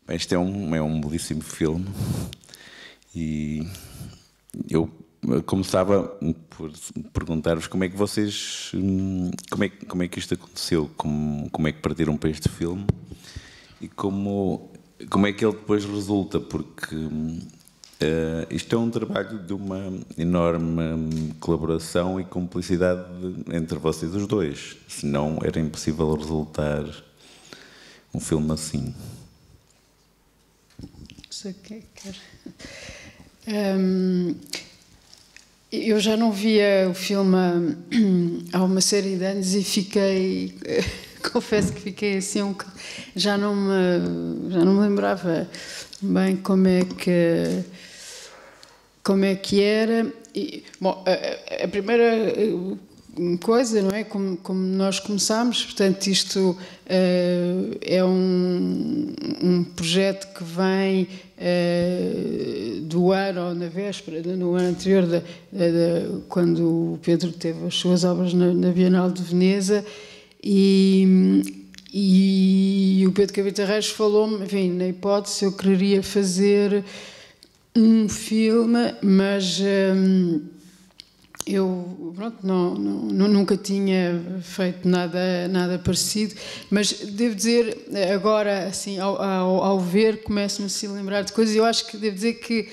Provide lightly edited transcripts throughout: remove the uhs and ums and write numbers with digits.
Este é um belíssimo filme e eu começava por perguntar-vos como é que vocês, como é que isto aconteceu, como é que partiram para este filme e como é que ele depois resulta, porque isto é um trabalho de uma enorme colaboração e cumplicidade entre vocês os dois, senão era impossível resultar um filme assim. Eu já não via o filme há uma série de anos e fiquei, confesso que fiquei assim, já não me lembrava bem como é que era. E, bom, a primeira coisa, não é? Como nós começámos, portanto, isto é um projeto que vem do ano, ou na véspera, no ano anterior, quando o Pedro teve as suas obras na Bienal de Veneza, e o Pedro Cabitarreiros falou-me, enfim, na hipótese, eu quereria fazer um filme, mas eu pronto, nunca tinha feito nada parecido, mas devo dizer, agora, assim, ao ver, começo-me assim a lembrar de coisas. Eu acho que devo dizer que,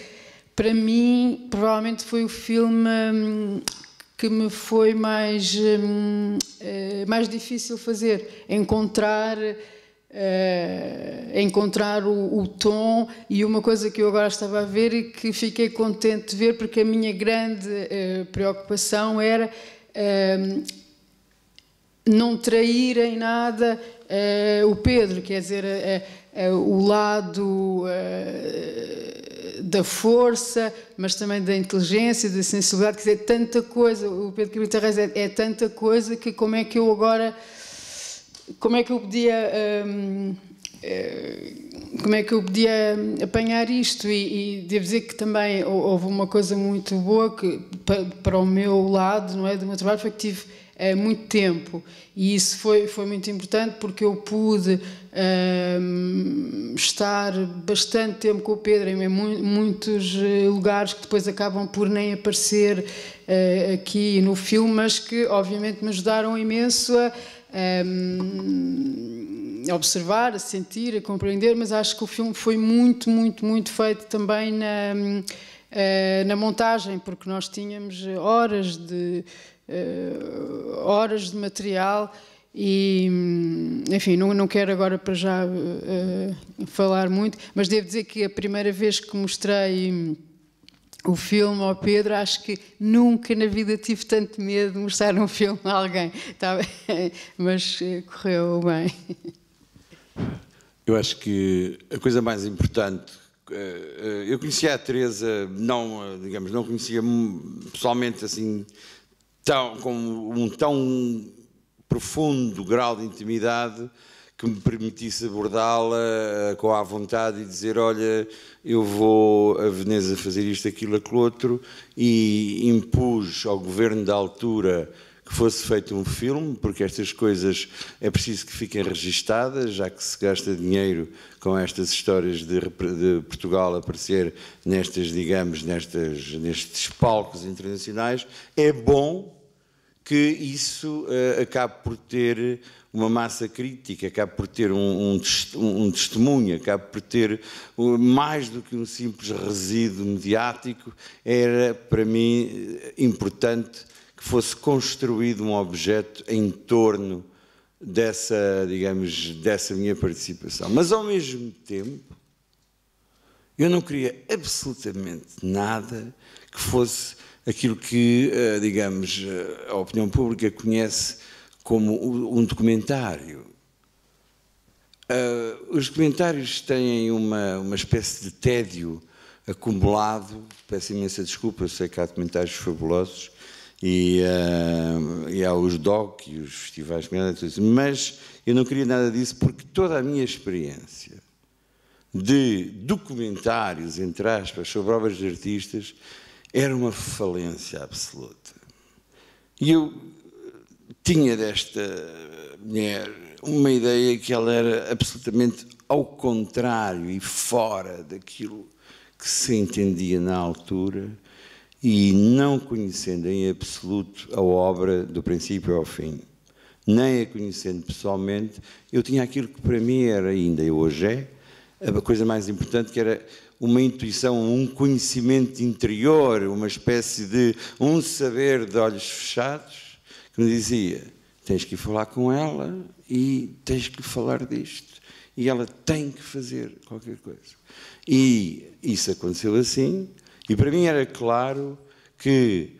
para mim, provavelmente foi o filme que me foi mais difícil fazer, encontrar o tom. E uma coisa que eu agora estava a ver e que fiquei contente de ver, porque a minha grande preocupação era não trair em nada o Pedro, quer dizer, o lado da força, mas também da inteligência, da sensibilidade, quer dizer, tanta coisa. O Pedro Cabitarreiros é tanta coisa que como é que eu podia apanhar isto? E devo dizer que também houve uma coisa muito boa que, para o meu lado, não é, do meu trabalho, foi que tive muito tempo, e isso foi muito importante, porque eu pude estar bastante tempo com o Pedro em muitos lugares que depois acabam por nem aparecer aqui no filme, mas que obviamente me ajudaram imenso a observar, a sentir, a compreender. Mas acho que o filme foi muito feito também na montagem, porque nós tínhamos horas de material e, enfim, não quero agora para já falar muito, mas devo dizer que a primeira vez que mostrei o filme ao Pedro, acho que nunca na vida tive tanto medo de mostrar um filme a alguém, tá bem? Mas correu bem. Eu acho que a coisa mais importante, eu conhecia a Teresa, não conhecia pessoalmente assim, com um tão profundo grau de intimidade que me permitisse abordá-la com a vontade e dizer: olha, eu vou a Veneza fazer isto, aquilo, aquilo outro, e impus ao governo da altura que fosse feito um filme, porque estas coisas é preciso que fiquem registadas, já que se gasta dinheiro com estas histórias de Portugal aparecer nestes palcos internacionais. É bom que isso acabe por ter uma massa crítica, acabe por ter um testemunho, acabe por ter mais do que um simples resíduo mediático. Era, para mim, importante que fosse construído um objeto em torno dessa minha participação. Mas, ao mesmo tempo, eu não queria absolutamente nada que fosse aquilo que, a opinião pública conhece como um documentário. Os documentários têm uma espécie de tédio acumulado. Peço imensa desculpa, eu sei que há documentários fabulosos e há os DOC e os festivais, mas eu não queria nada disso, porque toda a minha experiência de documentários, entre aspas, sobre obras de artistas, era uma falência absoluta. E eu tinha desta mulher uma ideia que ela era absolutamente ao contrário e fora daquilo que se entendia na altura, e não conhecendo em absoluto a obra do princípio ao fim, nem a conhecendo pessoalmente, eu tinha aquilo que para mim era ainda, e hoje é, a coisa mais importante, que era uma intuição, um conhecimento interior, uma espécie de um saber de olhos fechados, que me dizia, tens que ir falar com ela e tens que falar disto. E ela tem que fazer qualquer coisa. E isso aconteceu assim, e para mim era claro que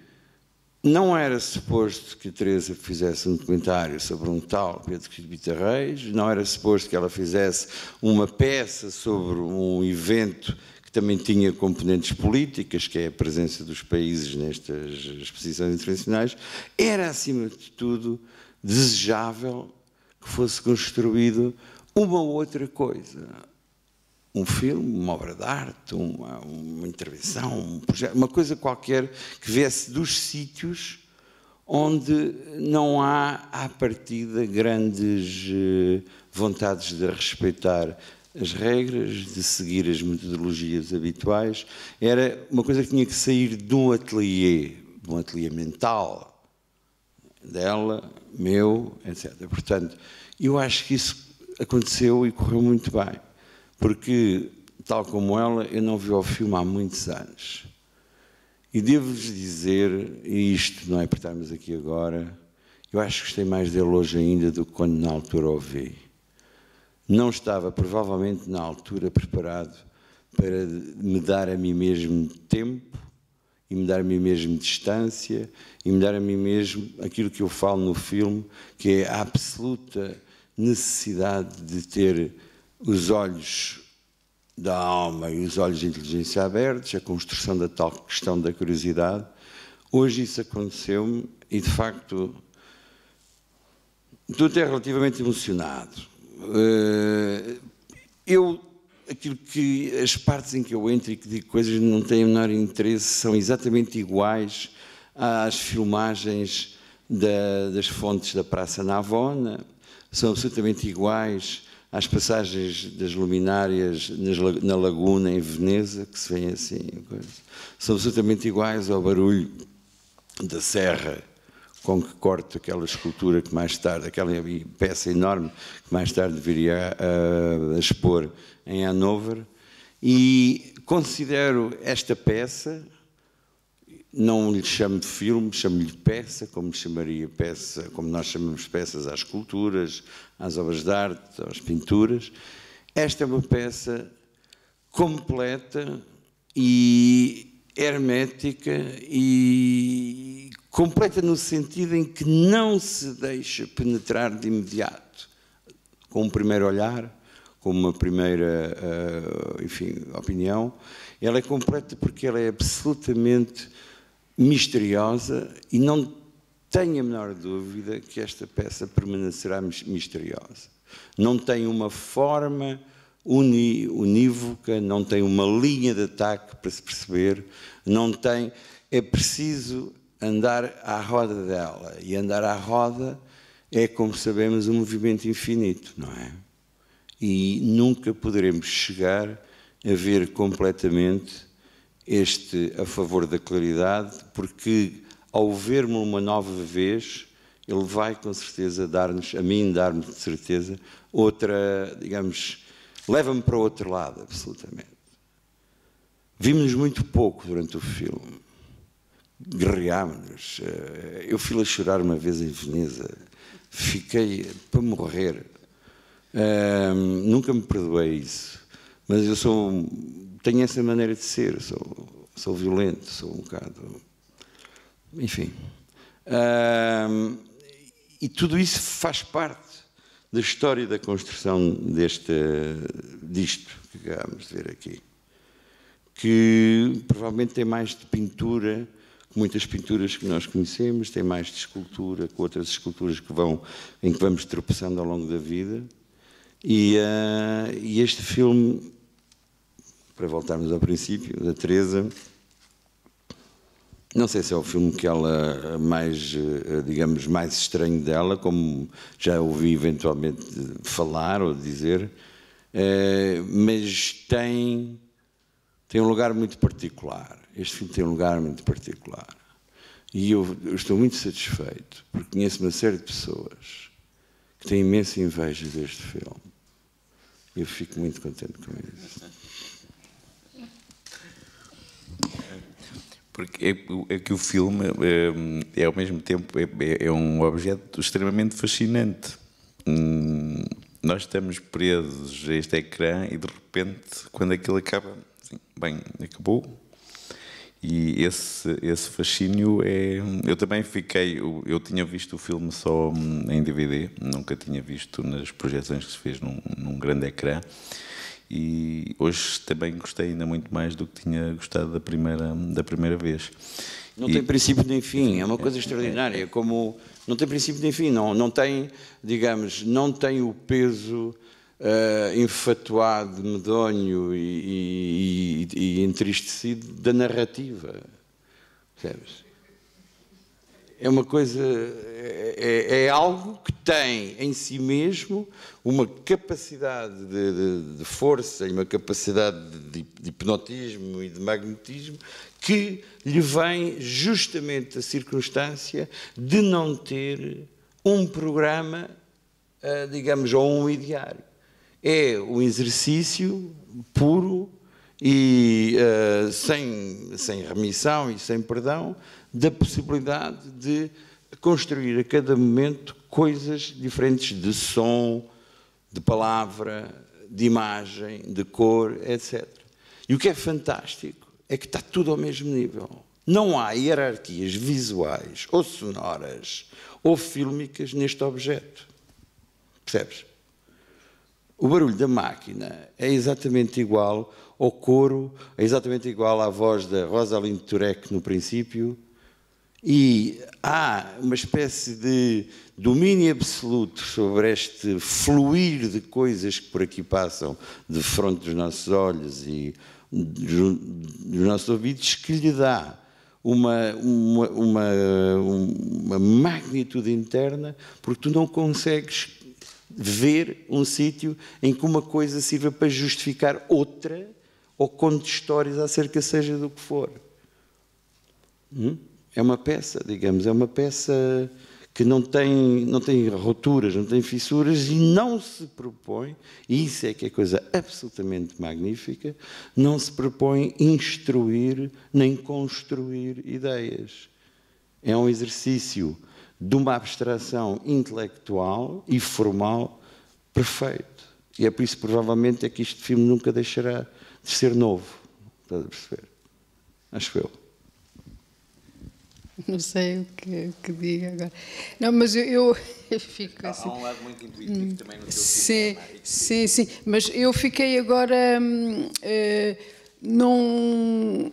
não era suposto que a Teresa fizesse um documentário sobre um tal Pedro Quibita Reis, não era suposto que ela fizesse uma peça sobre um evento que também tinha componentes políticas, que é a presença dos países nestas exposições internacionais. Era, acima de tudo, desejável que fosse construído uma outra coisa. Um filme, uma obra de arte, uma intervenção, um projeto, uma coisa qualquer que viesse dos sítios onde não há, à partida, grandes vontades de respeitar as regras, de seguir as metodologias habituais. Era uma coisa que tinha que sair de um ateliê mental dela, meu, etc. Portanto, eu acho que isso aconteceu e correu muito bem. Porque, tal como ela, eu não vi o filme há muitos anos. E devo-vos dizer, e isto não é para estarmos aqui agora, eu acho que gostei mais dele hoje ainda do que quando na altura o vi. Não estava, provavelmente, na altura preparado para me dar a mim mesmo tempo, e me dar a mim mesmo distância, e me dar a mim mesmo aquilo que eu falo no filme, que é a absoluta necessidade de ter os olhos da alma e os olhos de inteligência abertos, a construção da tal questão da curiosidade. Hoje isso aconteceu-me e, de facto, estou até relativamente emocionado. As partes em que eu entro e que digo coisas não têm o menor interesse, são exatamente iguais às filmagens das fontes da Praça Navona, são absolutamente iguais às passagens das luminárias na laguna em Veneza, que se vêem assim, são absolutamente iguais ao barulho da serra com que corto aquela escultura que mais tarde, aquela peça enorme que mais tarde viria a expor em Hannover, e considero esta peça, não lhe chamo de filme, chamo-lhe peça, como chamaria peça, como nós chamamos peças às esculturas, às obras de arte, às pinturas. Esta é uma peça completa e hermética e completa no sentido em que não se deixa penetrar de imediato, com um primeiro olhar, com uma primeira, opinião. Ela é completa porque ela é absolutamente misteriosa e não tenho a menor dúvida que esta peça permanecerá misteriosa. Não tem uma forma unívoca, não tem uma linha de ataque para se perceber, não tem... É preciso andar à roda dela, e andar à roda é, como sabemos, um movimento infinito, não é? E nunca poderemos chegar a ver completamente a favor da claridade, porque ao ver-me uma nova vez, ele vai com certeza dar-nos, a mim dar-me de certeza, outra, digamos, leva-me para o outro lado, absolutamente. Vimos-nos muito pouco durante o filme, guerreámos-nos. Eu fui a chorar uma vez em Veneza, fiquei para morrer. Nunca me perdoei isso, mas eu tenho essa maneira de ser, sou violento, sou um bocado... Enfim. E tudo isso faz parte da história da construção disto que acabamos de ver aqui, que provavelmente tem mais de pintura, que muitas pinturas que nós conhecemos, tem mais de escultura, que outras esculturas em que vamos tropeçando ao longo da vida. E este filme, para voltarmos ao princípio, da Teresa, não sei se é o filme que ela mais, digamos, mais estranho dela, como já ouvi eventualmente falar ou dizer, mas tem um lugar muito particular. Este filme tem um lugar muito particular. E eu estou muito satisfeito, porque conheço uma série de pessoas que têm imensa inveja deste filme. Eu fico muito contente com isso. Porque é que o filme é ao mesmo tempo é um objeto extremamente fascinante. Nós estamos presos a este ecrã e de repente, quando aquilo acaba, assim, bem, acabou. E esse fascínio é... Eu também fiquei... Eu tinha visto o filme só em DVD, nunca tinha visto nas projeções que se fez num grande ecrã. E hoje também gostei ainda muito mais do que tinha gostado da primeira vez. Não tem princípio nem fim, é uma coisa extraordinária. Como não tem princípio nem fim, não tem, digamos, não tem o peso enfatuado, medonho e entristecido da narrativa. Percebes? É uma coisa, é algo que tem em si mesmo uma capacidade de força e uma capacidade de hipnotismo e de magnetismo que lhe vem justamente a circunstância de não ter um programa, digamos, ou um ideário. É um exercício puro e sem remissão e sem perdão da possibilidade de construir a cada momento coisas diferentes de som, de palavra, de imagem, de cor, etc. E o que é fantástico é que está tudo ao mesmo nível. Não há hierarquias visuais, ou sonoras, ou fílmicas neste objeto. Percebes? O barulho da máquina é exatamente igual ao coro, é exatamente igual à voz da Rosalind Turek no princípio, e há uma espécie de domínio absoluto sobre este fluir de coisas que por aqui passam de fronte dos nossos olhos e dos nossos ouvidos, que lhe dá uma magnitude interna, porque tu não consegues ver um sítio em que uma coisa sirva para justificar outra ou conte histórias acerca seja do que for. É uma peça, digamos, é uma peça que não tem roturas, não tem fissuras e não se propõe, e isso é que é coisa absolutamente magnífica, não se propõe instruir nem construir ideias. É um exercício de uma abstração intelectual e formal perfeito. E é por isso, provavelmente, é que este filme nunca deixará de ser novo. Estás a perceber? Acho eu. Não sei o que diga agora. Não, mas eu fico assim... Há um lado muito intuitivo também no teu cinema. Sim. Mas eu fiquei agora... não...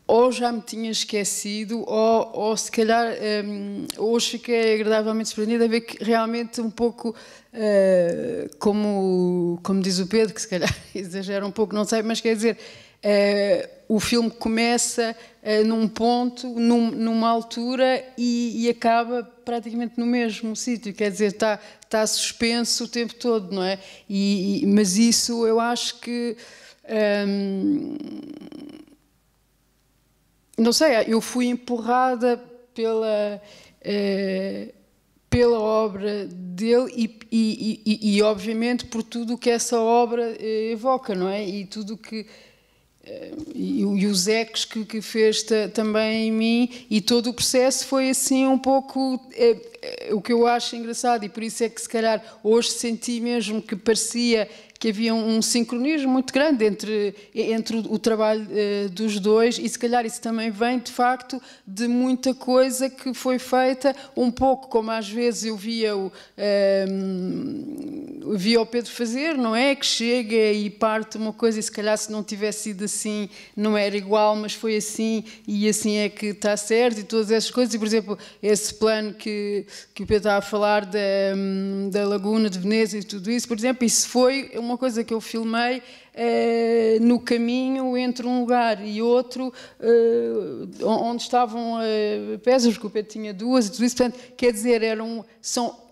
Ou já me tinha esquecido, ou se calhar hoje fiquei agradavelmente surpreendida a ver que realmente um pouco, como diz o Pedro, que se calhar exagera um pouco, não sei, mas quer dizer, o filme começa num ponto, numa altura e acaba praticamente no mesmo sítio, quer dizer, está suspenso o tempo todo, não é? Mas isso eu acho que... não sei, eu fui empurrada pela obra dele e obviamente por tudo o que essa obra evoca, não é? E tudo que e os ecos que fez também em mim, e todo o processo foi assim um pouco o que eu acho engraçado, e por isso é que se calhar hoje senti mesmo que parecia que havia um sincronismo muito grande entre o trabalho dos dois, e se calhar isso também vem de facto de muita coisa que foi feita, um pouco como às vezes eu via o Pedro fazer, não é? Que chega e parte uma coisa e se calhar se não tivesse sido assim não era igual, mas foi assim e assim é que está certo, e todas essas coisas. E por exemplo, esse plano que o Pedro estava a falar da Laguna de Veneza e tudo isso, por exemplo, isso foi uma coisa que eu filmei no caminho entre um lugar e outro, onde estavam peças, porque o Pedro tinha duas e tudo isso. Portanto, quer dizer,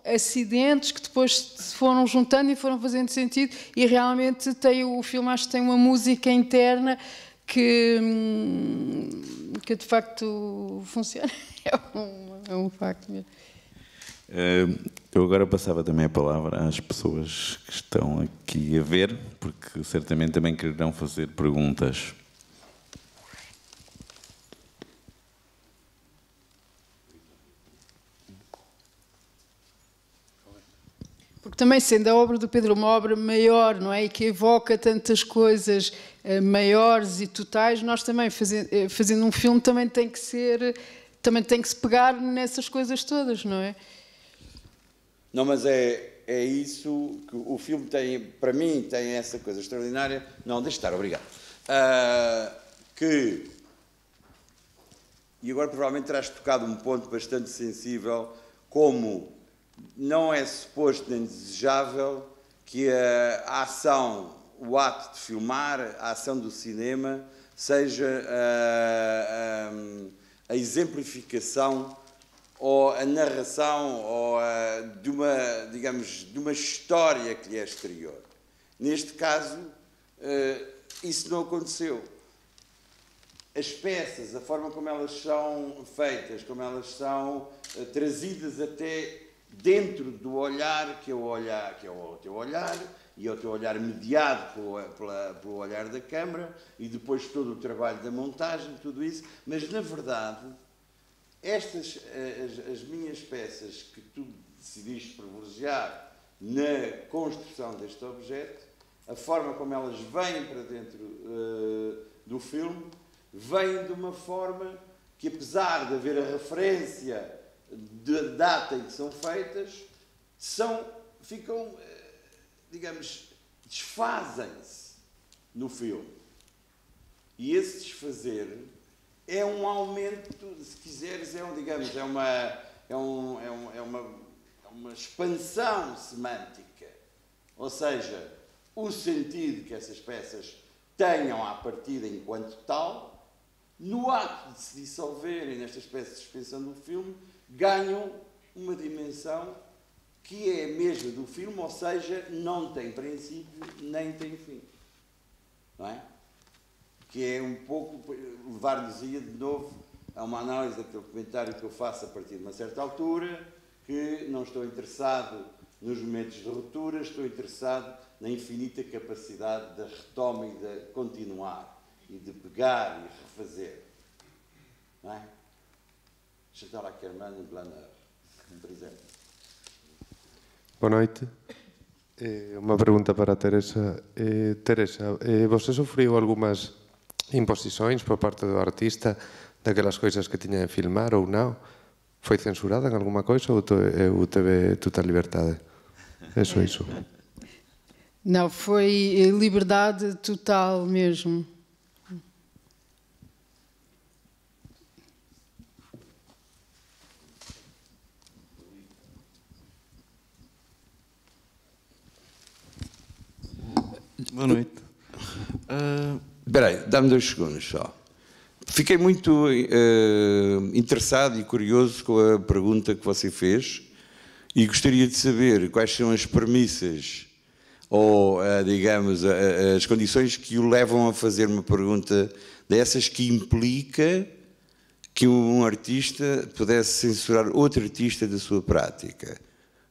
acidentes que depois se foram juntando e foram fazendo sentido, e realmente o filme, acho que tem uma música interna que de facto funciona. É um facto mesmo. Eu agora passava também a palavra às pessoas que estão aqui a ver, porque certamente também quererão fazer perguntas. Porque também, sendo a obra do Pedro uma obra maior, não é? E que evoca tantas coisas maiores e totais, nós também, fazendo um filme, também tem que se pegar nessas coisas todas, não é? Não, mas é isso que o filme tem, para mim, tem essa coisa extraordinária. Não, deixa estar, obrigado. E agora provavelmente terás tocado um ponto bastante sensível, como não é suposto nem desejável que a ação, o ato de filmar, a ação do cinema, seja a exemplificação ou a narração ou de uma história que lhe é exterior. Neste caso, isso não aconteceu. As peças, a forma como elas são feitas, como elas são trazidas até dentro do olhar, que é o teu olhar, e é o teu olhar mediado pelo olhar da câmara, e depois todo o trabalho da montagem, tudo isso, mas na verdade as minhas peças que tu decidiste privilegiar na construção deste objeto, a forma como elas vêm para dentro do filme, vêm de uma forma que, apesar de haver a referência da data em que são feitas, ficam, desfazem-se no filme. E esse desfazer é um aumento, se quiseres, é uma expansão semântica. Ou seja, o sentido que essas peças tenham à partida enquanto tal, no ato de se dissolverem nestas peças de suspensão do filme, ganham uma dimensão que é a mesma do filme, ou seja, não tem princípio nem tem fim. Não é? Que é um pouco levar-nos-ia de novo a uma análise daquele comentário que eu faço a partir de uma certa altura, que não estou interessado nos momentos de ruptura, estou interessado na infinita capacidade da retoma e de continuar, e de pegar e refazer. Não é? Chantal Akerman e Blaneur, por exemplo. Boa noite. Uma pergunta para a Teresa. Teresa, você sofriu algumas imposições por parte do artista daquelas coisas que tiña de filmar ou non? Foi censurada en alguma coisa ou teve total liberdade? É só isso. Não, foi liberdade total mesmo. Boa noite. Espera aí, dá-me 2 segundos só. Fiquei muito interessado e curioso com a pergunta que você fez e gostaria de saber quais são as premissas ou, digamos, as condições que o levam a fazer uma pergunta dessas que implica que um artista pudesse censurar outro artista da sua prática.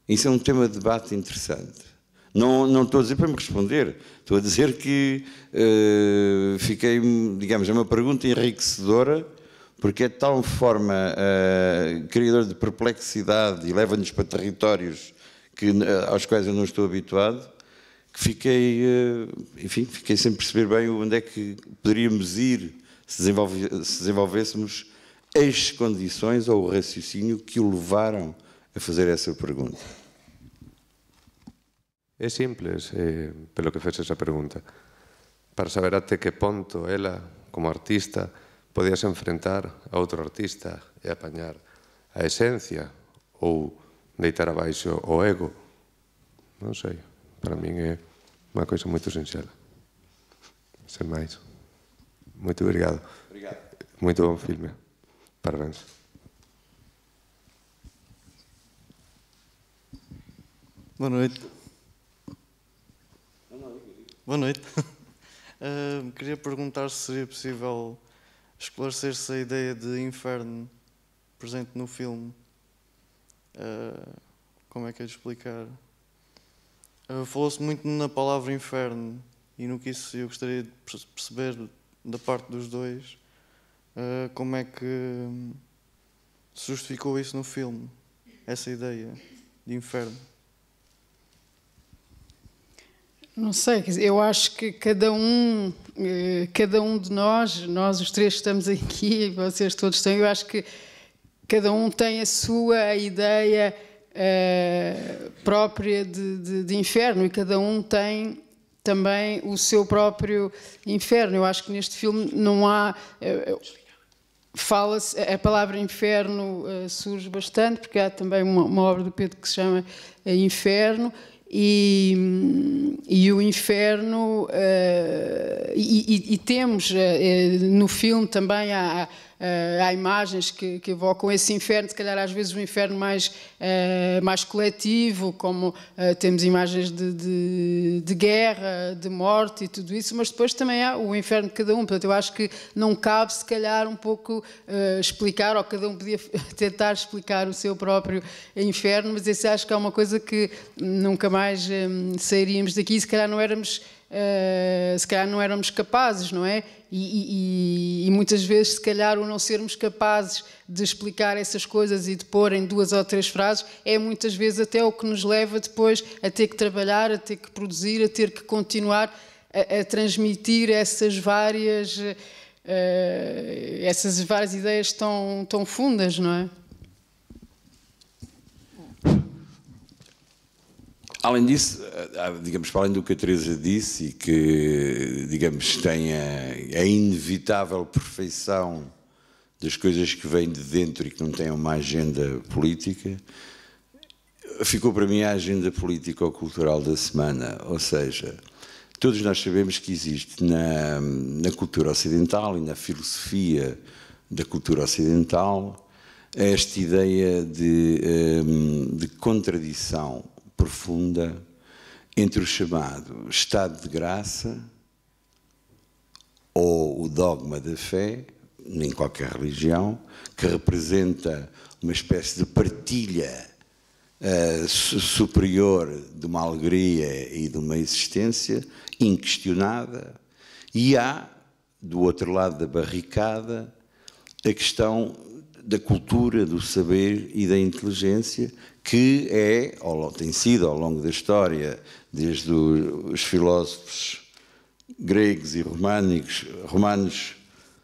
Isso é um tema de debate interessante. Não estou a dizer para me responder, estou a dizer que fiquei, digamos, é uma pergunta enriquecedora, porque é de tal forma criador de perplexidade e leva-nos para territórios aos quais eu não estou habituado, que fiquei sem perceber bem onde é que poderíamos ir se desenvolvêssemos as condições ou o raciocínio que o levaram a fazer essa pergunta. É simples, pelo que fez esa pregunta, para saber até que ponto ela, como artista, podía se enfrentar a outro artista e apañar a esencia ou deitar abaixo o ego. Non sei, para min é unha coisa moito sinxela. Sen máis. Moito obrigado. Obrigado. Moito bon filme. Parabéns. Boa noite. Boa noite. Queria perguntar se seria possível esclarecer-se a ideia de inferno presente no filme. Como é que é de explicar? Falou-se muito na palavra inferno e no que isso eu gostaria de perceber da parte dos dois. Como é que se justificou isso no filme, essa ideia de inferno? Não sei, quer dizer, eu acho que cada um de nós os três que estamos aqui, vocês todos têm, eu acho que cada um tem a sua ideia própria de inferno e cada um tem também o seu próprio inferno. Eu acho que neste filme não há... Fala-se, a palavra inferno surge bastante, porque há também uma obra do Pedro que se chama Inferno, e o inferno, e temos no filme também há imagens que evocam esse inferno, se calhar às vezes um inferno mais coletivo, como temos imagens de guerra, de morte e tudo isso, mas depois também há o inferno de cada um. Portanto, eu acho que não cabe se calhar um pouco explicar, ou cada um podia tentar explicar o seu próprio inferno, mas esse acho que é uma coisa que nunca mais sairíamos daqui, se calhar não éramos capazes, não é? E muitas vezes, se calhar, o não sermos capazes de explicar essas coisas e de pôr em 2 ou 3 frases é muitas vezes até o que nos leva depois a ter que trabalhar, a ter que produzir, a ter que continuar a transmitir essas várias ideias tão fundas, não é? Além disso, digamos, para além do que a Teresa disse e que, digamos, tem a inevitável perfeição das coisas que vêm de dentro e que não têm uma agenda política, ficou para mim a agenda político-cultural da semana. Ou seja, todos nós sabemos que existe na cultura ocidental e na filosofia da cultura ocidental esta ideia de contradição profunda entre o chamado estado de graça ou o dogma da fé, em qualquer religião, que representa uma espécie de partilha superior de uma alegria e de uma existência inquestionada, e há, do outro lado da barricada, a questão da cultura, do saber e da inteligência, que tem sido ao longo da história, desde os filósofos gregos e romanos,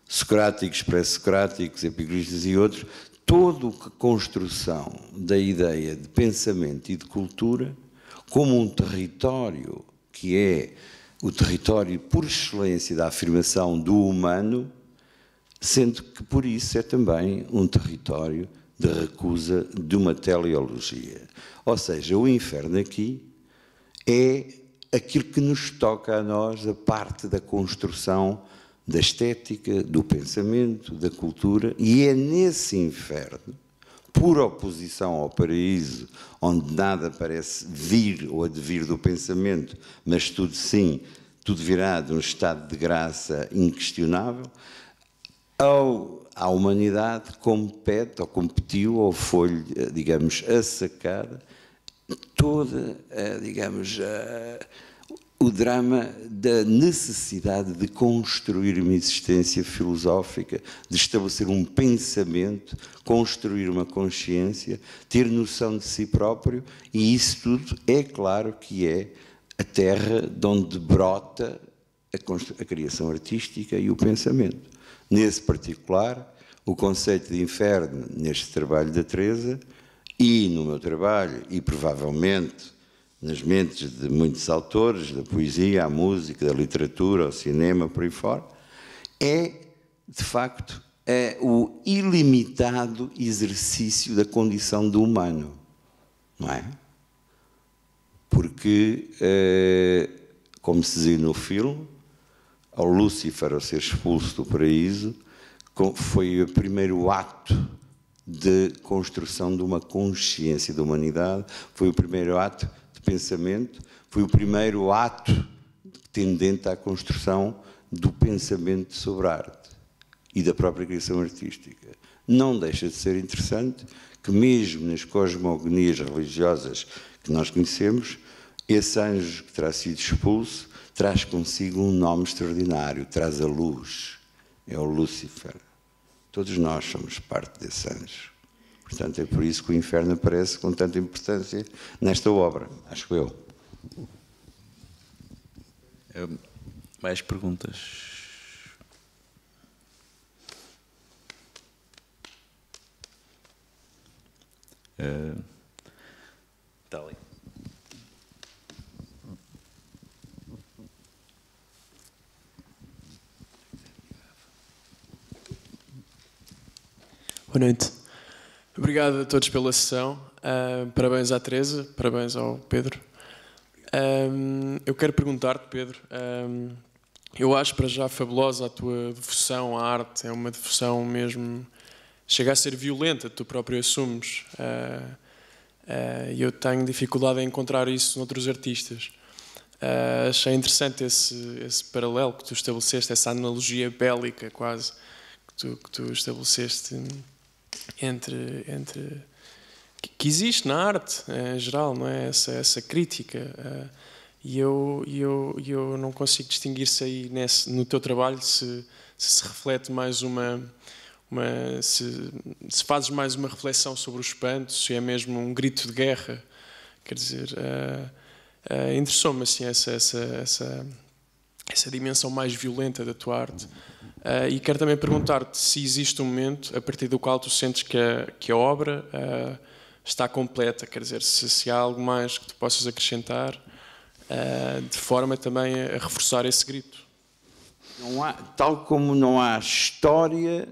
socráticos, pré-socráticos, epicuristas e outros, toda a construção da ideia de pensamento e de cultura como um território que é o território por excelência da afirmação do humano, sendo que por isso é também um território de recusa de uma teleologia. Ou seja, o inferno aqui é aquilo que nos toca a nós, a parte da construção da estética, do pensamento, da cultura, e é nesse inferno, por oposição ao paraíso, onde nada parece vir ou advir do pensamento, mas tudo virá de um estado de graça inquestionável, à humanidade compete, ou competiu, ou foi, digamos, assacada toda, digamos, o drama da necessidade de construir uma existência filosófica, de estabelecer um pensamento, construir uma consciência, ter noção de si próprio, e isso tudo é claro que é a terra de onde brota a criação artística e o pensamento. Nesse particular, o conceito de inferno, neste trabalho da Teresa, e no meu trabalho, e provavelmente nas mentes de muitos autores, da poesia, à música, da literatura, ao cinema, por aí fora, é, de facto, o ilimitado exercício da condição do humano, não é? Porque, como se dizia no filme, ao Lúcifer, ao ser expulso do paraíso, foi o primeiro ato de construção de uma consciência da humanidade, foi o primeiro ato de pensamento, foi o primeiro ato tendente à construção do pensamento sobre a arte e da própria criação artística. Não deixa de ser interessante que mesmo nas cosmogonias religiosas que nós conhecemos, esse anjo que terá sido expulso traz consigo um nome extraordinário, traz a luz, é o Lúcifer. Todos nós somos parte desse anjo. Portanto, é por isso que o inferno aparece com tanta importância nesta obra, acho eu. Mais perguntas? Está ali. Boa noite. Obrigado a todos pela sessão. Parabéns à Teresa, parabéns ao Pedro. Eu quero perguntar-te, Pedro, eu acho para já fabulosa a tua devoção à arte, é uma devoção mesmo, chega a ser violenta, tu próprio assumes. E eu tenho dificuldade em encontrar isso noutros artistas. Achei interessante esse paralelo que tu estabeleceste, essa analogia bélica quase que tu estabeleceste entre que existe na arte em geral, não é? Essa crítica. E eu não consigo distinguir se aí no teu trabalho se reflete mais se fazes mais uma reflexão sobre o espanto, se é mesmo um grito de guerra. Quer dizer, interessou-me assim essa dimensão mais violenta da tua arte. E quero também perguntar-te se existe um momento a partir do qual tu sentes que a obra está completa, quer dizer, se há algo mais que tu possas acrescentar, de forma também a reforçar esse grito. Não há, tal como não há história,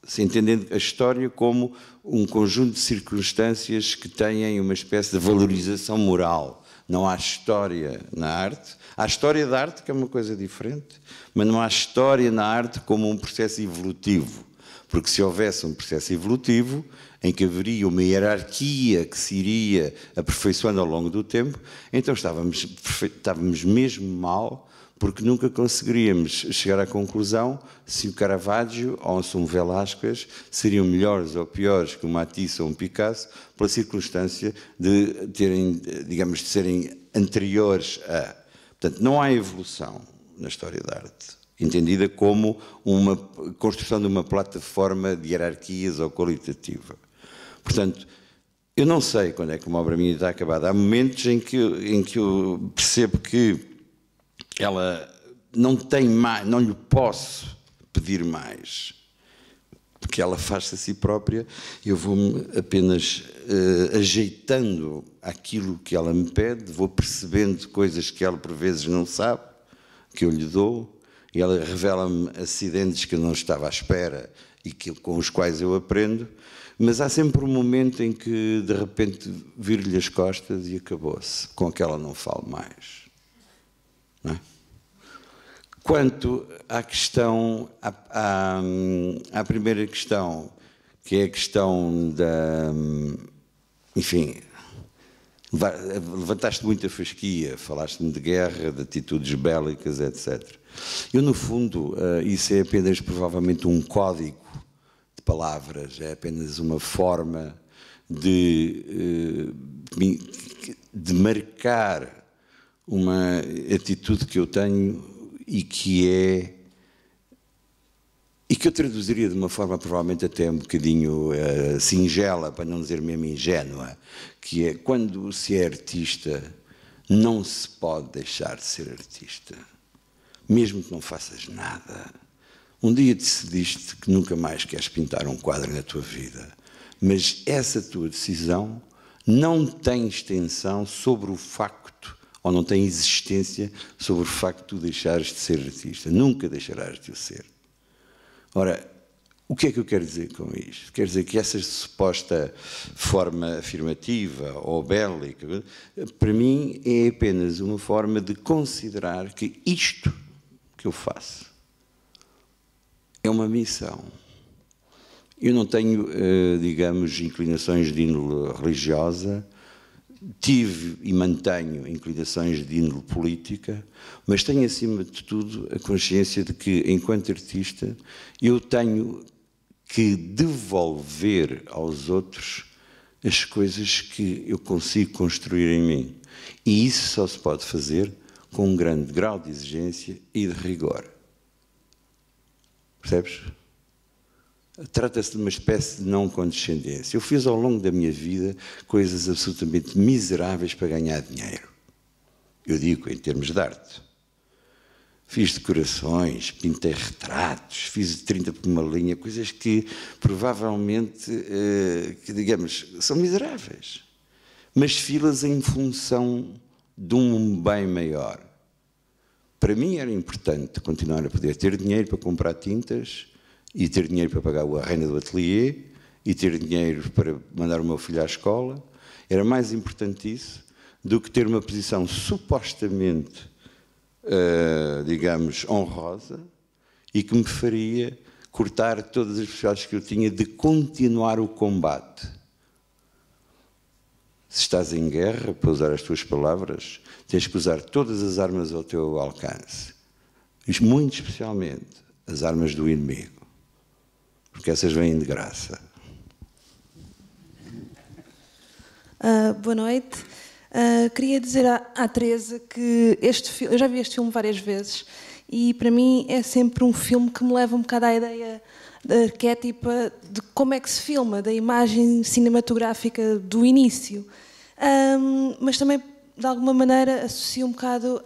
se entendendo a história como um conjunto de circunstâncias que têm uma espécie de valorização moral. Não há história na arte. Há história da arte, que é uma coisa diferente, mas não há história na arte como um processo evolutivo. Porque se houvesse um processo evolutivo, em que haveria uma hierarquia que se iria aperfeiçoando ao longo do tempo, então estávamos mesmo mal, porque nunca conseguiríamos chegar à conclusão se o Caravaggio ou se um Velázquez seriam melhores ou piores que um Matisse ou um Picasso, pela circunstância de terem, digamos, de serem anteriores a... Portanto, não há evolução na história da arte, entendida como uma construção de uma plataforma de hierarquias ou qualitativa. Portanto, eu não sei quando é que uma obra minha está acabada. Há momentos em que eu percebo que ela não tem mais, não lhe posso pedir mais, porque ela faz-se a si própria, eu vou-me apenas ajeitando aquilo que ela me pede, vou percebendo coisas que ela por vezes não sabe, que eu lhe dou, e ela revela-me acidentes que eu não estava à espera e com os quais eu aprendo, mas há sempre um momento em que de repente viro-lhe as costas e acabou-se, com aquela não falo mais. Não é? Quanto à questão, à primeira questão, que é a questão da... Enfim, levantaste muita fasquia, falaste-me de guerra, de atitudes bélicas, etc. Eu, no fundo, isso é apenas provavelmente um código de palavras, é apenas uma forma de marcar uma atitude que eu tenho e que eu traduziria de uma forma provavelmente até um bocadinho singela, para não dizer mesmo ingênua, que é quando se é artista, não se pode deixar de ser artista, mesmo que não faças nada. Um dia decidiste que nunca mais queres pintar um quadro na tua vida, mas essa tua decisão não tem extensão sobre o facto, ou não tem existência sobre o facto de tu deixares de ser artista. Nunca deixarás de o ser. Ora, o que é que eu quero dizer com isto? Quero dizer que essa suposta forma afirmativa ou bélica, para mim, é apenas uma forma de considerar que isto que eu faço é uma missão. Eu não tenho, digamos, inclinações de índole religiosa, tive e mantenho inclinações de índole política, mas tenho, acima de tudo, a consciência de que, enquanto artista, eu tenho que devolver aos outros as coisas que eu consigo construir em mim. E isso só se pode fazer com um grande grau de exigência e de rigor. Percebes? Trata-se de uma espécie de não condescendência. Eu fiz ao longo da minha vida coisas absolutamente miseráveis para ganhar dinheiro. Eu digo em termos de arte. Fiz decorações, pintei retratos, fiz 30 por uma linha, coisas que provavelmente, que, digamos, são miseráveis. Mas filas em função de um bem maior. Para mim era importante continuar a poder ter dinheiro para comprar tintas e ter dinheiro para pagar a renda do ateliê e ter dinheiro para mandar o meu filho à escola. Era mais importante isso do que ter uma posição supostamente, digamos, honrosa e que me faria cortar todas as possibilidades que eu tinha de continuar o combate. Se estás em guerra, para usar as tuas palavras, tens que usar todas as armas ao teu alcance. E muito especialmente as armas do inimigo. Porque essas vêm de graça. Boa noite. Queria dizer à Teresa que eu já vi este filme várias vezes e para mim é sempre um filme que me leva um bocado à ideia arquétipa de como é que se filma, da imagem cinematográfica do início. Mas também, de alguma maneira, associo um bocado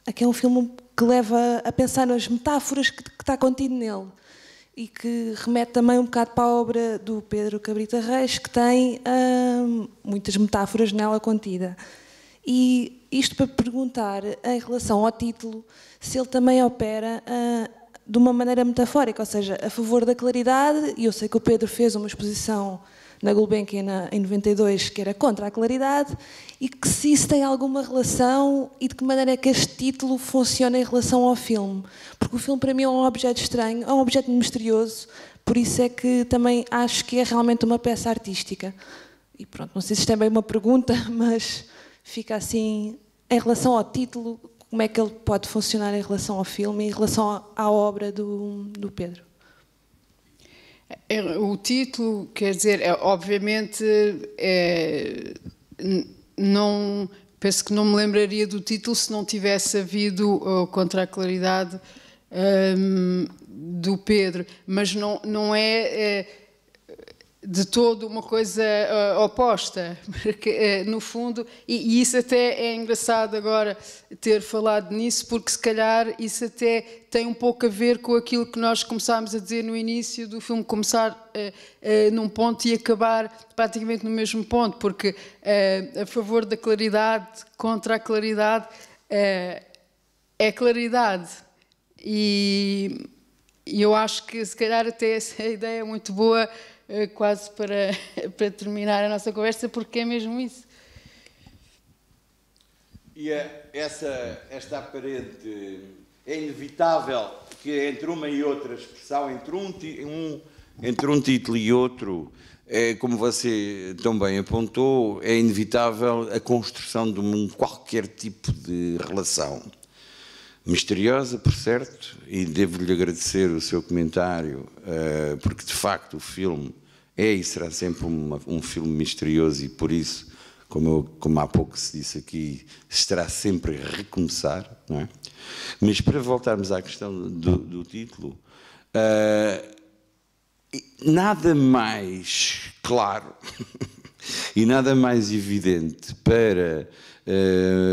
a que é um filme que leva a pensar nas metáforas que está contido nele e que remete também um bocado para a obra do Pedro Cabrita Reis, que tem muitas metáforas nela contida. E isto para perguntar, em relação ao título, se ele também opera de uma maneira metafórica, ou seja, a favor da claridade, e eu sei que o Pedro fez uma exposição na Gulbenkian em 92 que era contra a claridade, e que se isso tem alguma relação e de que maneira é que este título funciona em relação ao filme. Porque o filme para mim é um objeto estranho, é um objeto misterioso, por isso é que também acho que é realmente uma peça artística. E pronto, não sei se isto é bem uma pergunta, mas fica assim, em relação ao título, como é que ele pode funcionar em relação ao filme e em relação à obra do Pedro? O título, quer dizer, obviamente, não, penso que não me lembraria do título se não tivesse havido Contra a Claridade do Pedro, mas não é de todo uma coisa oposta, porque no fundo, e isso até é engraçado agora ter falado nisso, porque se calhar isso até tem um pouco a ver com aquilo que nós começámos a dizer no início do filme, começar num ponto e acabar praticamente no mesmo ponto, porque a favor da claridade, contra a claridade, é claridade. E eu acho que se calhar até essa ideia é muito boa, quase para terminar a nossa conversa, porque é mesmo isso. E esta aparente é inevitável que entre uma e outra expressão, entre um título e outro, como você tão bem apontou, é inevitável a construção de qualquer tipo de relação. Misteriosa, por certo, e devo-lhe agradecer o seu comentário, porque de facto o filme é e será sempre um filme misterioso e por isso, como há pouco se disse aqui, estará sempre a recomeçar, não é? Mas para voltarmos à questão do título, nada mais claro e nada mais evidente para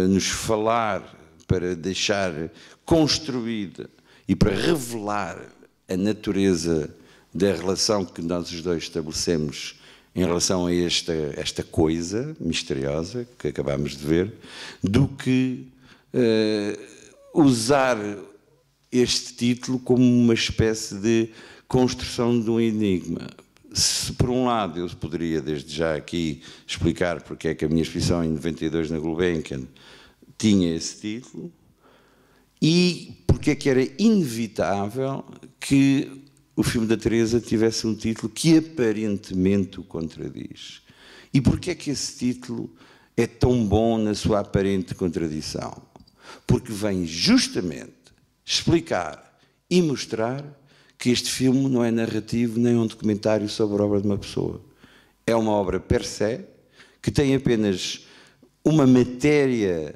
nos falar, para deixar construída e para revelar a natureza da relação que nós os dois estabelecemos em relação a esta coisa misteriosa que acabámos de ver, do que usar este título como uma espécie de construção de um enigma. Se por um lado eu poderia desde já aqui explicar porque é que a minha exposição em 92 na Gulbenkian tinha esse título e porque é que era inevitável que o filme da Teresa tivesse um título que aparentemente o contradiz. E porquê é que esse título é tão bom na sua aparente contradição? Porque vem justamente explicar e mostrar que este filme não é narrativo nem um documentário sobre a obra de uma pessoa. É uma obra per se, que tem apenas uma matéria,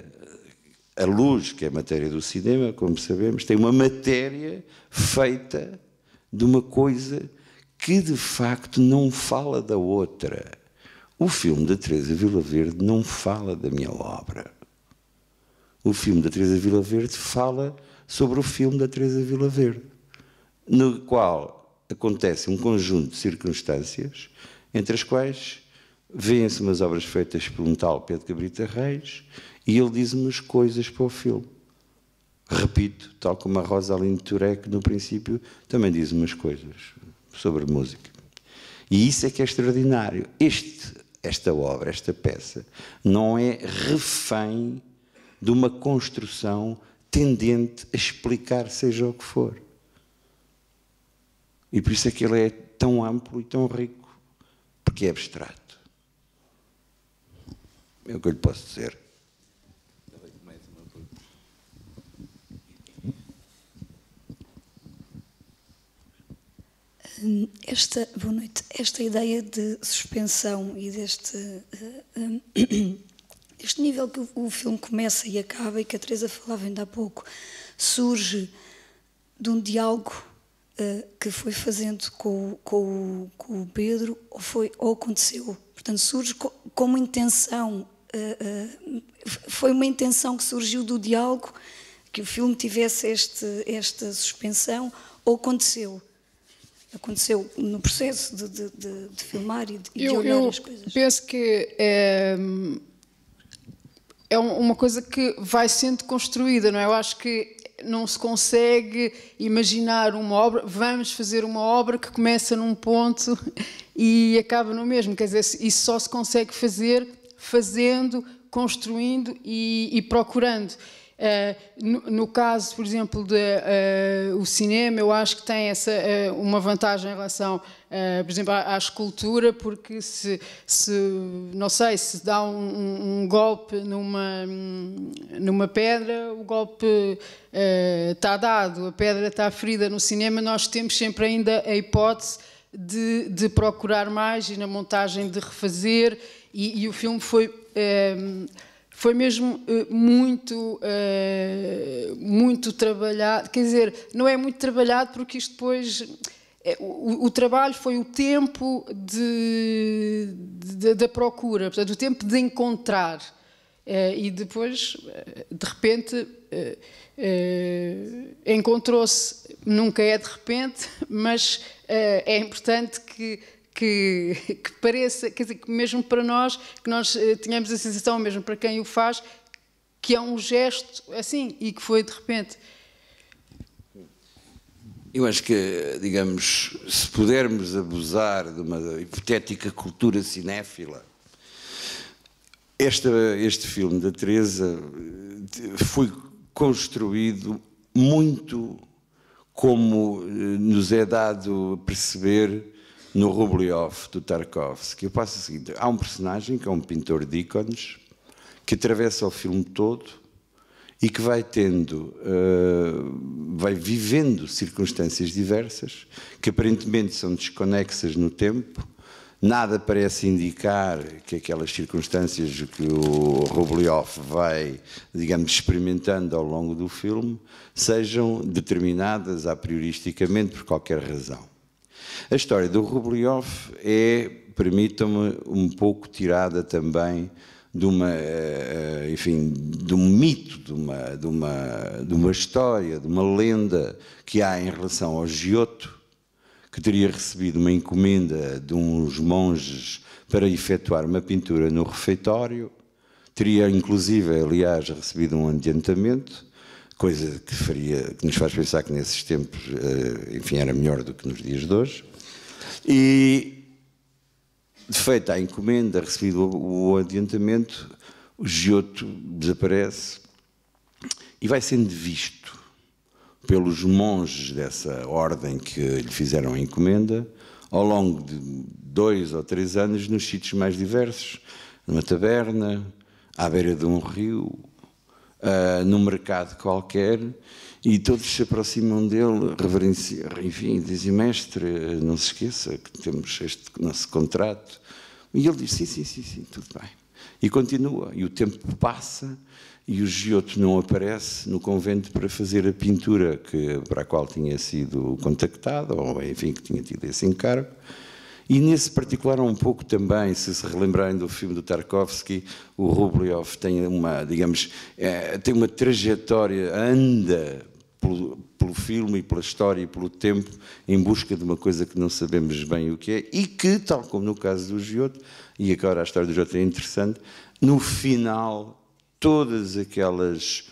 a luz, que é a matéria do cinema, como sabemos, tem uma matéria feita de uma coisa que de facto não fala da outra. O filme da Teresa Vilaverde não fala da minha obra. O filme da Teresa Vilaverde fala sobre o filme da Teresa Vilaverde, no qual acontece um conjunto de circunstâncias, entre as quais vêem-se umas obras feitas por um tal Pedro Cabrita Reis, e ele diz umas coisas para o filme. Repito, tal como a Rosaline Turek, no princípio, também diz umas coisas sobre música. E isso é que é extraordinário. Esta obra, esta peça, não é refém de uma construção tendente a explicar seja o que for. E por isso é que ele é tão amplo e tão rico, porque é abstrato. É o que eu lhe posso dizer. Boa noite. Esta ideia de suspensão e este nível que o filme começa e acaba, e que a Teresa falava ainda há pouco, surge de um diálogo que foi fazendo com o Pedro, ou aconteceu. Portanto, surge com uma intenção, foi uma intenção que surgiu do diálogo, que o filme tivesse esta suspensão, ou aconteceu? Aconteceu no processo de filmar e de olhar as coisas? Eu penso que é uma coisa que vai sendo construída, não é? Eu acho que não se consegue imaginar uma obra, vamos fazer uma obra que começa num ponto e acaba no mesmo. Quer dizer, isso só se consegue fazer fazendo, construindo e procurando. No caso, por exemplo, do cinema, eu acho que tem uma vantagem em relação, por exemplo, à escultura, porque não sei, se dá um golpe numa pedra, o golpe está dado, a pedra está ferida. No cinema nós temos sempre ainda a hipótese de procurar mais e na montagem de refazer, e o filme foi mesmo muito trabalhado. Quer dizer, não é muito trabalhado porque isto depois... O trabalho foi o tempo da procura, portanto, o tempo de encontrar. E depois, de repente, encontrou-se. Nunca é de repente, mas é importante que pareça, quer dizer, que mesmo para nós, que nós tenhamos a sensação, mesmo para quem o faz, que é um gesto assim e que foi de repente. Eu acho que, digamos, se pudermos abusar de uma hipotética cultura cinéfila, este filme da Teresa foi construído muito como nos é dado a perceber no Rubliov, do Tarkovsky. Eu passo o seguinte: há um personagem que é um pintor de ícones que atravessa o filme todo e que vai vivendo circunstâncias diversas que aparentemente são desconexas no tempo. Nada parece indicar que aquelas circunstâncias que o Rubliov vai, digamos, experimentando ao longo do filme sejam determinadas a prioristicamente por qualquer razão. A história do Rubliov é, permitam-me, um pouco tirada também de um mito, de uma história, de uma lenda que há em relação ao Giotto, que teria recebido uma encomenda de uns monges para efetuar uma pintura no refeitório, teria inclusive, aliás, recebido um adiantamento, coisa que nos faz pensar que nesses tempos, enfim, era melhor do que nos dias de hoje. E, feita a encomenda, recebido o adiantamento, o Giotto desaparece e vai sendo visto pelos monges dessa ordem que lhe fizeram a encomenda, ao longo de 2 ou 3 anos, nos sítios mais diversos, numa taberna, à beira de um rio, num mercado qualquer, e todos se aproximam dele, reverenciam, enfim, dizem: mestre, não se esqueça que temos este nosso contrato. E ele diz: sim, tudo bem. E continua, e o tempo passa, e o Giotto não aparece no convento para fazer a pintura para a qual tinha sido contactado, ou enfim, que tinha tido esse encargo. E nesse particular, um pouco também, se relembrarem do filme do Tarkovsky, o Rubliov tem uma, digamos, tem uma trajetória, anda pelo filme e pela história e pelo tempo, em busca de uma coisa que não sabemos bem o que é, e que, tal como no caso do Giotto, e agora a história do Giotto é interessante, no final, todas aqueles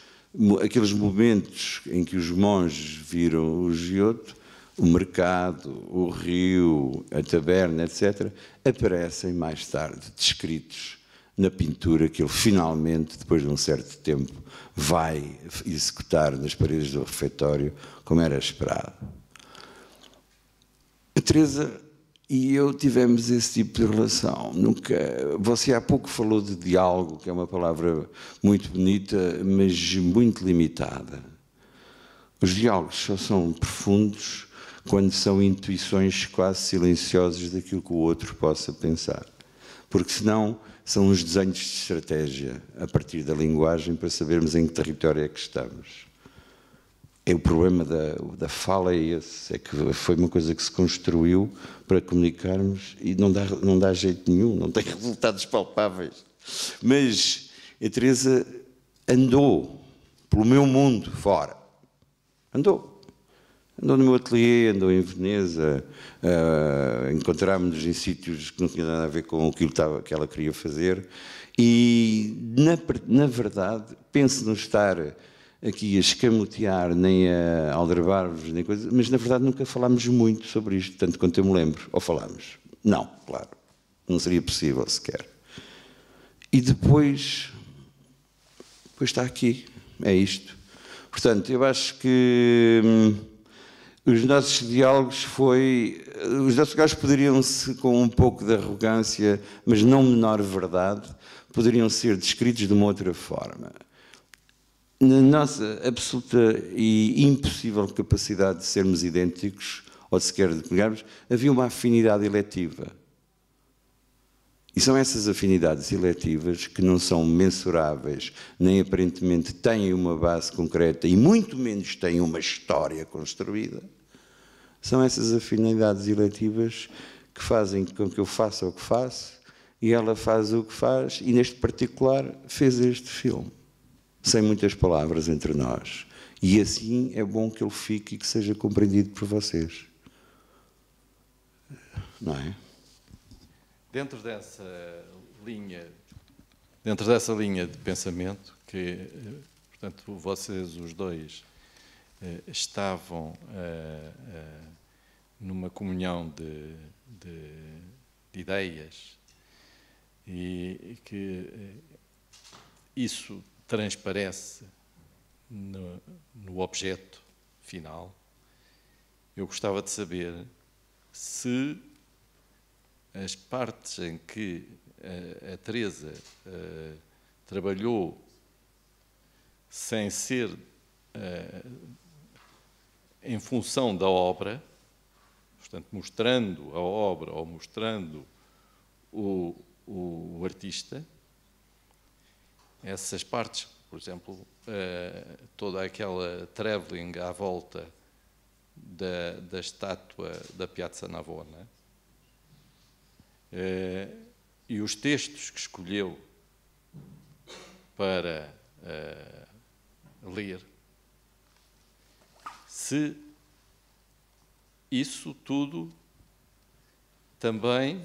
momentos em que os monges viram o Giotto, o mercado, o rio, a taberna, etc., aparecem mais tarde descritos na pintura que ele finalmente, depois de um certo tempo, vai executar nas paredes do refeitório, como era esperado. A Teresa e eu tivemos esse tipo de relação. Você há pouco falou de diálogo, que é uma palavra muito bonita, mas muito limitada. Os diálogos só são profundos quando são intuições quase silenciosas daquilo que o outro possa pensar. Porque senão são uns desenhos de estratégia a partir da linguagem para sabermos em que território é que estamos. O problema da fala é esse, é que foi uma coisa que se construiu para comunicarmos e não dá jeito nenhum, não tem resultados palpáveis. Mas a Teresa andou pelo meu mundo fora. Andou no meu ateliê, andou em Veneza, encontrámos-nos em sítios que não tinham nada a ver com aquilo que ela queria fazer e, na verdade, penso não estar aqui a escamotear, nem a aldrabar-vos, nem coisa, mas, na verdade, nunca falámos muito sobre isto, tanto quanto eu me lembro. Ou falámos? Não, claro. Não seria possível sequer. E depois está aqui. É isto. Portanto, eu acho que os nossos diálogos poderiam-se, com um pouco de arrogância, mas não menor verdade, poderiam ser descritos de uma outra forma. Na nossa absoluta e impossível capacidade de sermos idênticos, ou sequer de pegarmos, havia uma afinidade eletiva. E são essas afinidades eletivas que não são mensuráveis, nem aparentemente têm uma base concreta e muito menos têm uma história construída. São essas afinidades eletivas que fazem com que eu faça o que faço e ela faz o que faz e, neste particular, fez este filme. Sem muitas palavras entre nós. E assim é bom que ele fique e que seja compreendido por vocês. Não é? Dentro dessa linha de pensamento, que, portanto, vocês os dois estavam numa comunhão de ideias e que isso transparece no objeto final, eu gostava de saber se as partes em que a Teresa trabalhou sem ser em função da obra, portanto, mostrando a obra ou mostrando o artista, essas partes, por exemplo, toda aquela travelling à volta da estátua da Piazza Navona, e os textos que escolheu para ler, se isso tudo também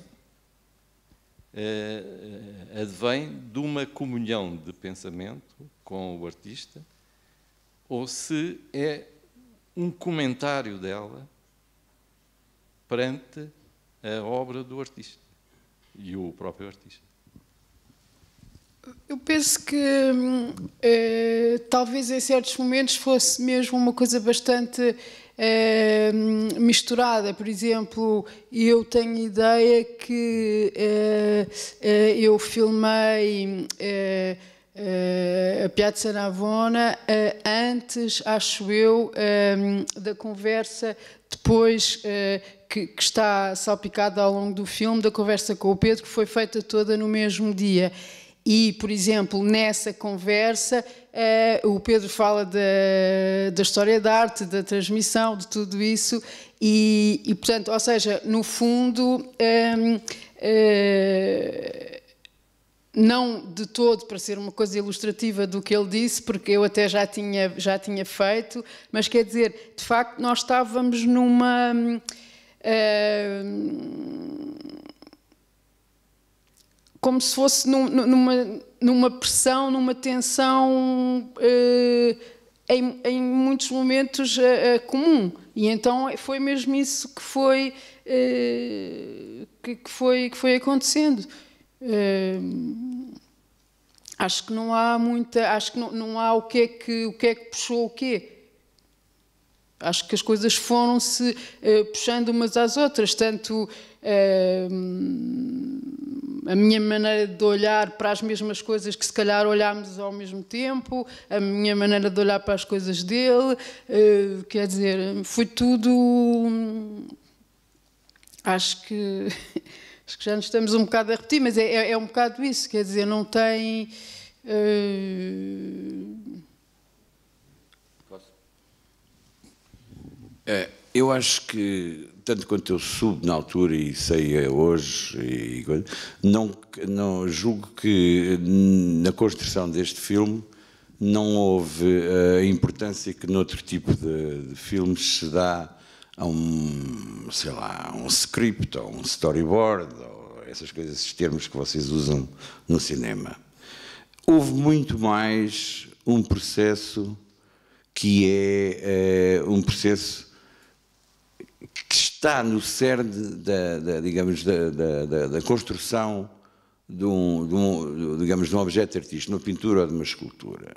advém de uma comunhão de pensamento com o artista, ou se é um comentário dela perante a obra do artista e o próprio artista. Eu penso que talvez em certos momentos fosse mesmo uma coisa bastante misturada. Por exemplo, eu tenho ideia que eu filmei a Piazza Navona antes, acho eu, da conversa depois que está salpicada ao longo do filme, da conversa com o Pedro, que foi feita toda no mesmo dia. E, por exemplo, nessa conversa, o Pedro fala da história da arte, da transmissão, de tudo isso, e portanto, ou seja, no fundo, não de todo para ser uma coisa ilustrativa do que ele disse, porque eu até já tinha feito, mas quer dizer, de facto, nós estávamos numa... como se fosse numa pressão, numa tensão em muitos momentos comum. E então foi mesmo isso que foi acontecendo. Acho que não há muita... Acho que não há o que é que puxou o quê. Acho que as coisas foram-se puxando umas às outras, tanto... a minha maneira de olhar para as mesmas coisas que se calhar olhámos ao mesmo tempo, a minha maneira de olhar para as coisas dele, quer dizer, foi tudo... Acho que já nos estamos um bocado a repetir, mas é um bocado isso, quer dizer, não tem... Eu acho que, tanto quanto eu soube na altura e sei hoje, não julgo que na construção deste filme não houve a importância que noutro tipo de filmes se dá a sei lá, um script ou um storyboard, ou essas coisas, esses termos que vocês usam no cinema. Houve muito mais um processo que é um processo que está no cerne digamos, da construção de um objeto artístico, de uma pintura ou de uma escultura.